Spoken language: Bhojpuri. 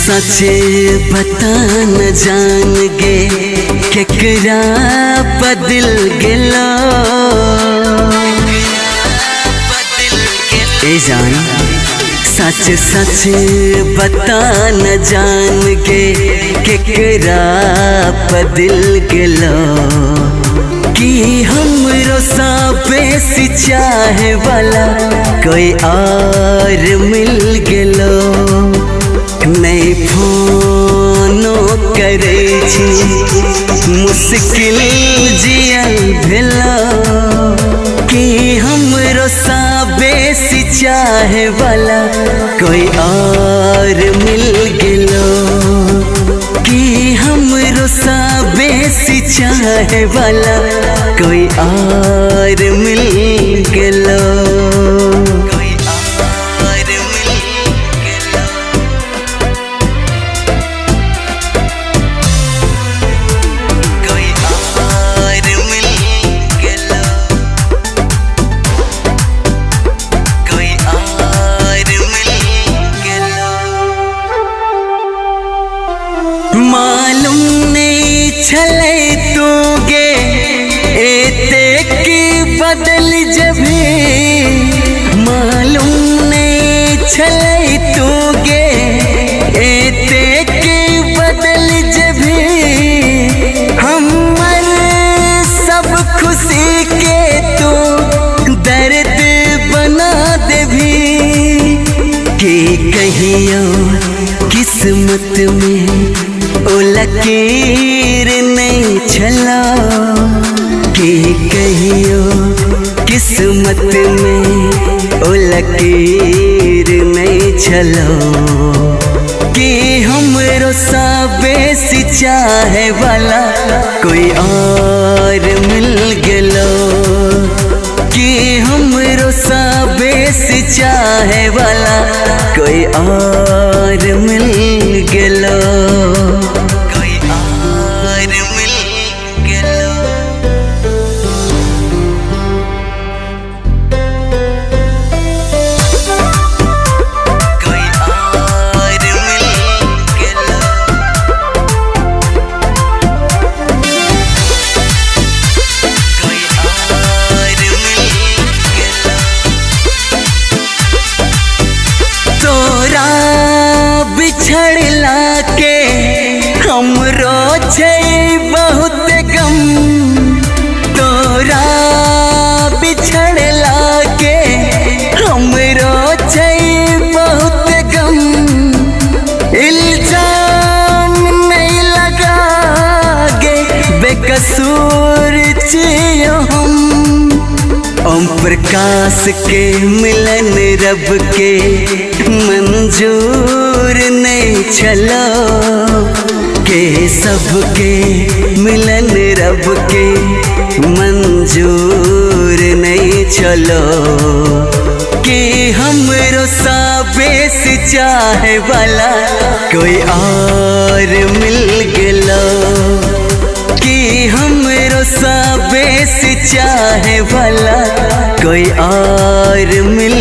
सचे बता न जान गे केकरा बदल गेलो ए जान सच सच बता न जान गे केकरा बदल गेलो कि हमरो सा बेसी चाहे वाला कोई और मिल गेलो नहीं फोनो करे छी मुश्किल जियल भेलो कि हमरो सा बेसी चाहे वाला कोई और मिल गेलो कि हमरो सा बेसी चाहे वाला कोई और मिल गेलो। मालूम नहीं छले तू गे एते की बदल जभी मालूम नहीं छले तू गे एते की बदल जभी हमर सब खुशी के तू दर्द बना देभी कि कहियो किस्मत में ओ लकीर नहीं छला कि कहियो किस्मत में ओ लकीर नहीं छलो कि हमरो सा बेसी चाहे वाला कोई और मिल गेलो कि हमरो सा बेसी चाहे वाला कोई और मिल गेलो। बिछड़ला के हमरो छै बहुत गम तोरा बिछड़ला के हमरो छै बहुत गम इल्जाम नहीं लगा गे बेकसूर छियो हम ओम प्रकाश के मिलन रब के मंजूर नहीं छलो के सबके मिलन रब के मंजूर नहीं छलो कि हमरो सा बेसी चाहे वाला कोई और मिल गेलो कि हमरो सा बेसी चाहे वाला कोई और मिल